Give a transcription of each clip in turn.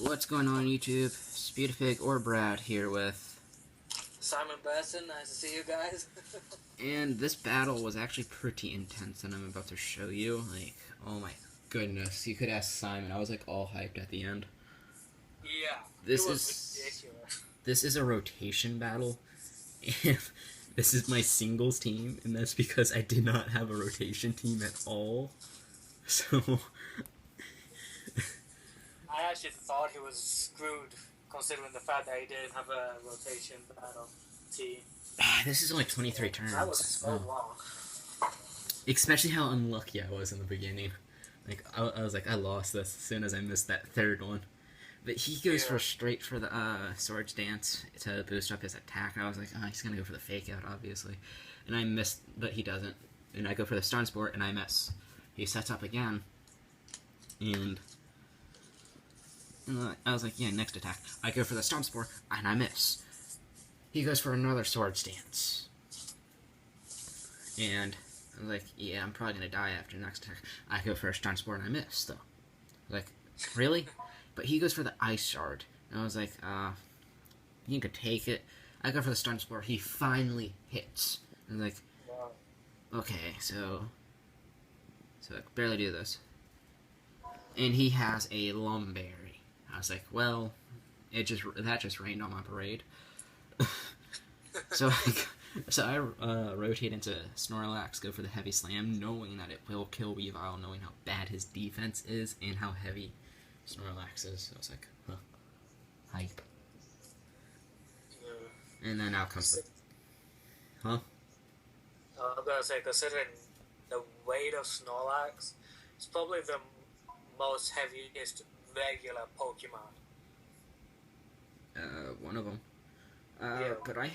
What's going on YouTube? Speedpig or Brad here with Simon Besson, nice to see you guys. and this battle was actually pretty intense and I'm about to show you. Like, oh my goodness, you could ask Simon. I was like all hyped at the end. Yeah, This it was is ridiculous. this is a rotation battle. And this is my singles team, and that's because I did not have a rotation team at all. So I actually thought he was screwed, considering the fact that he didn't have a rotation battle team. this is only 23 turns. That was so long. Especially how unlucky I was in the beginning. Like, I was like, I lost this as soon as I missed that third one. But he goes straight for the Swords Dance to boost up his attack. And I was like, oh, he's going to go for the Fake Out, obviously. And I missed, but he doesn't. And I go for the Stun Sport, and I miss. He sets up again. And I was like, yeah, next attack. I go for the Stun Sport, and I miss. He goes for another Swords Dance. And I was like, yeah, I'm probably going to die after the next attack. I go for a Stun Sport, and I miss, though. Like, really? But he goes for the Ice Shard. And I was like, you could take it. I go for the Stun Sport. He finally hits. And I'm like, okay, so I can barely do this. And he has a Lumberry. I was like, well, that just rained on my parade. so I rotate into Snorlax, go for the Heavy Slam, knowing that it will kill Weavile, knowing how bad his defense is and how heavy Snorlax is. So I was like, huh, hype. And then out comes the... Huh? I was gonna say, considering the weight of Snorlax, it's probably the most heaviest regular Pokemon. One of them. Yeah. But I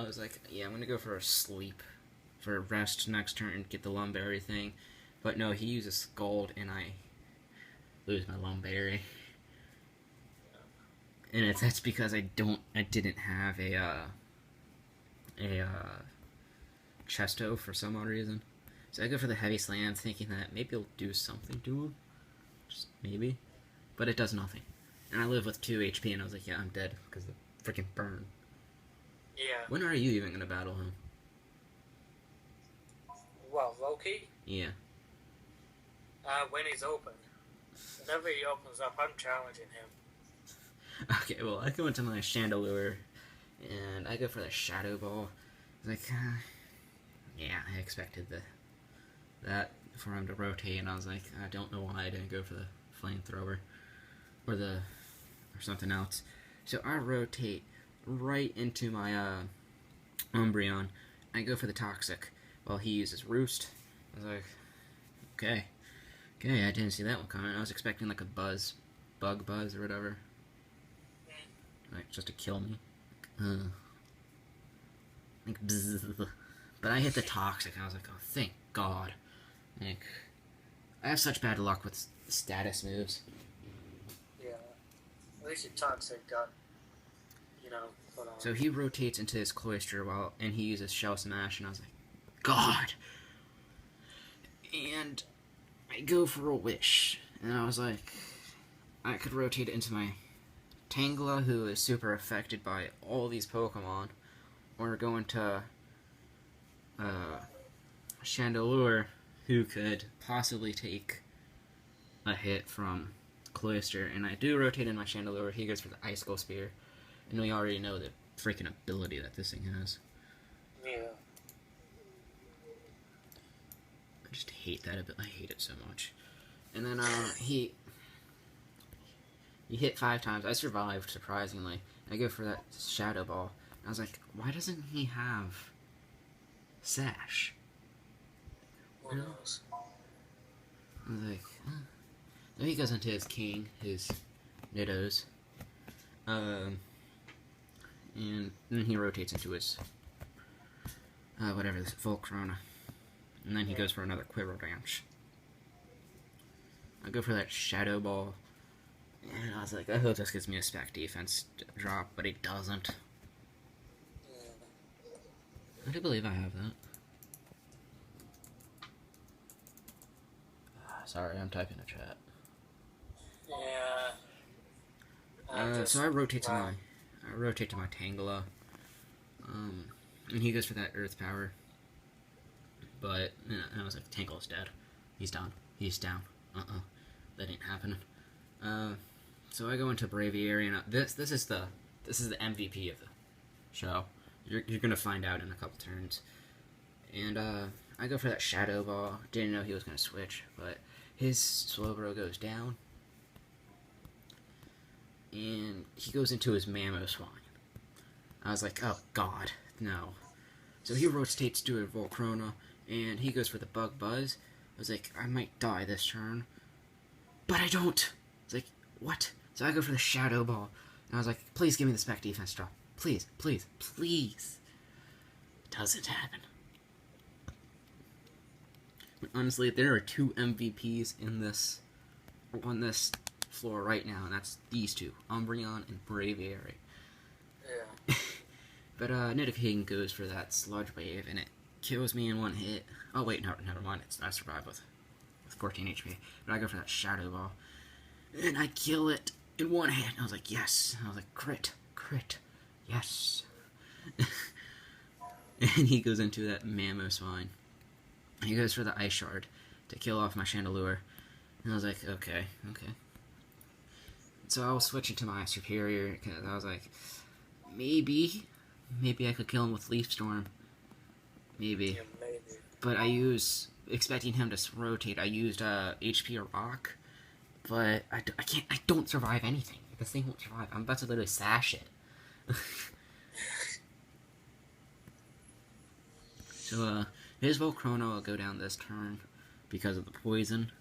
was like, yeah, I'm gonna go for a sleep, for a rest next turn and get the Lumberry thing. But no, he uses Scald and I lose my Lumberry. And that's because I didn't have a Chesto for some odd reason. So I go for the Heavy Slam, thinking that maybe it'll do something to him. Just maybe. But it does nothing. And I live with 2 HP, and I was like, yeah, I'm dead, because of the freaking burn. Yeah. When are you even going to battle him? Well, Loki? Yeah. When he's open. Whenever he opens up, I'm challenging him. Okay, well, I go into my Chandelure, and I go for the Shadow Ball. Like, yeah, I expected that for him to rotate, and I was like, I don't know why I didn't go for the Flamethrower, or something else. So I rotate right into my Umbreon. I go for the Toxic, while he uses Roost. I was like, okay, I didn't see that one coming. I was expecting like a Bug Buzz or whatever. Like, just to kill me. Like, bzzz. But I hit the Toxic, and I was like, oh, thank God. Like, I have such bad luck with status moves. Yeah. At least your Toxic got, put on. So he rotates into his Cloyster, and he uses Shell Smash, and I was like, God! And I go for a Wish, and I was like, I could rotate it into my Tangela, who is super affected by all these Pokemon, or go into Chandelure, who could possibly take a hit from Cloyster, and I do rotate in my Chandelure. He goes for the Ice Skull Spear, and we already know the freaking ability that this thing has. Yeah. I just hate that ability. I hate it so much. And then he hit 5 times. I survived, surprisingly. I go for that Shadow Ball. I was like, why doesn't he have Sash? Who knows? I was like, then he goes into his King, his Niddos. And then he rotates into his, whatever, this Volcarona. And then he goes for another Quiver Dance. I go for that Shadow Ball. And I was like, I hope this gives me a spec defense drop, but it doesn't. I do believe I have that. Sorry, I'm typing a chat. Yeah. just So I rotate to my Tangela, and he goes for that Earth power. But and I was like, Tangela's dead. He's done. He's down. That ain't happening. So I go into Braviary, and this is the MVP of the show. You're gonna find out in a couple turns. And I go for that Shadow Ball. Didn't know he was gonna switch, but his Slowbro goes down, and he goes into his Mamoswine. I was like, oh god, no. So he rotates to a Volcrona, and he goes for the Bug Buzz. I was like, I might die this turn, but I don't. It's like, what? So I go for the Shadow Ball, and I was like, please give me the Spec Defense drop. Please, please, please. It doesn't happen. But honestly, there are 2 MVPs on this floor right now, and that's these 2, Umbreon and Braviary. Yeah. But Nidoking goes for that Sludge Wave, and it kills me in 1 hit. Oh wait, no, never mind. I survive with 14 HP. But I go for that Shadow Ball, and I kill it in 1 hit. And I was like, yes. And I was like, crit, yes. And he goes into that Mamoswine. He goes for the Ice Shard to kill off my Chandelure. And I was like, okay. So I was switching to my Superior, because I was like, maybe I could kill him with Leaf Storm. Maybe. Yeah, maybe. But expecting him to rotate, I used HP or Rock. But I don't survive anything. This thing won't survive. I'm about to literally sash it. So, his Volcrona will go down this turn because of the poison.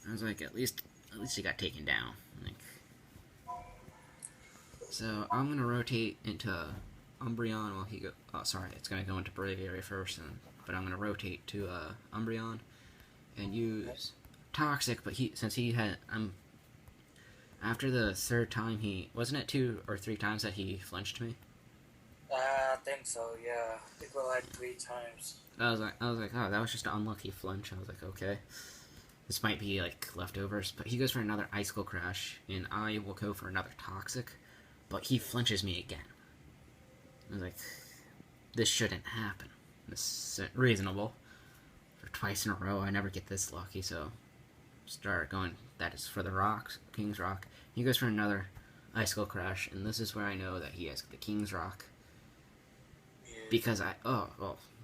I was like, at least he got taken down. Like, so I'm gonna rotate into Umbreon while he go. Oh, sorry, it's gonna go into Braviary first, but I'm gonna rotate to Umbreon and use Toxic. But since he had after the 3rd time, wasn't it 2 or 3 times that he flinched me? I think so, yeah. I think we're like 3 times. I was like, oh, that was just an unlucky flinch. I was like, okay, this might be like leftovers. But he goes for another Icicle Crash, and I will go for another Toxic, but he flinches me again. I was like, this shouldn't happen. This is reasonable. For twice in a row, I never get this lucky, so start going. That is for the rocks, King's Rock. He goes for another Icicle Crash, and this is where I know that he has the King's Rock. Because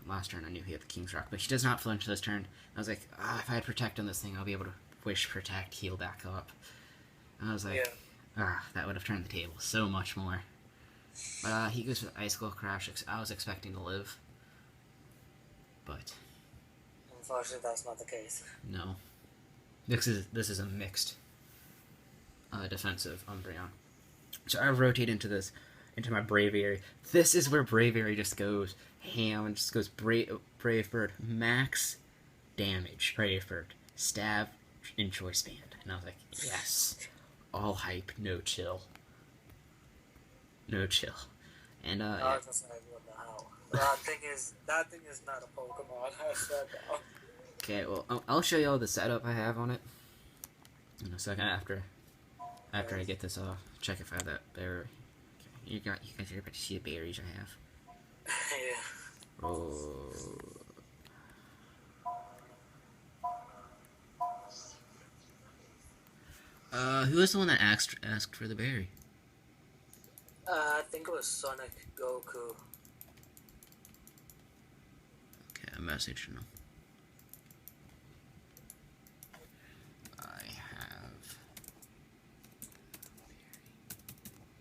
last turn I knew he had the King's Rock, but he does not flinch this turn. I was like, if I had Protect on this thing, I'll be able to Wish Protect, heal back up. And I was like, that would have turned the table so much more. But he goes for the Icicle Crash. I was expecting to live, but unfortunately, that's not the case. No, this is a mixed defensive Umbreon. So I rotate into my Braviary. This is where Braviary just goes ham and just goes Brave Bird, max damage, Brave Bird, stab, and Choice Band. And I was like, yes, all hype, no chill. And I was just like, what the hell? That thing is not a Pokemon. I swear to. Okay, well, I'll show you all the setup I have on it in a second after I get this off. Check if I have that berry. Okay, you guys are about to see the berries I have. Yeah. Oh. Who was the one that asked for the berry? I think it was Sonic Goku. Okay, I messaged him. I have.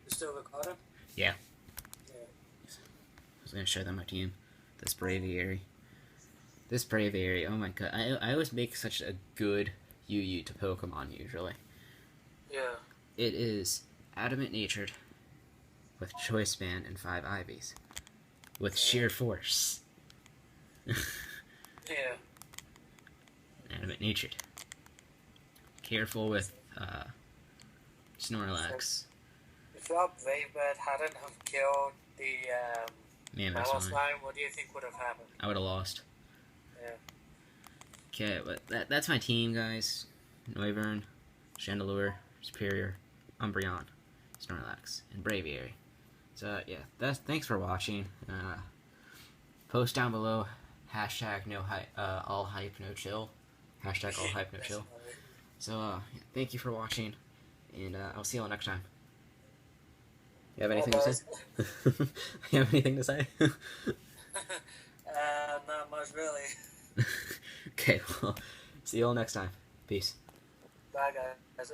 You still recording? Yeah. Yeah. I was gonna show them my team. This Braviary. Oh my god. I always make such a good UU to Pokemon usually. Yeah. It is Adamant Natured with Choice Band and 5 Ivies. With Sheer Force. Yeah. Adamant Natured. Careful with Snorlax. If your Brave Bird hadn't have killed the Mamoswine, what do you think would have happened? I would have lost. Yeah. Okay, but that's my team, guys. Noivern, Chandelure, Superior, Umbreon. Snorlax, and Braviary. So yeah, thanks for watching. Post down below hashtag no hype, all hype no chill, hashtag all hype no chill. So yeah, thank you for watching, and I'll see you all next time. You have anything to say? You have anything to say? Not much really. Okay, well, see you all next time. Peace. Bye guys.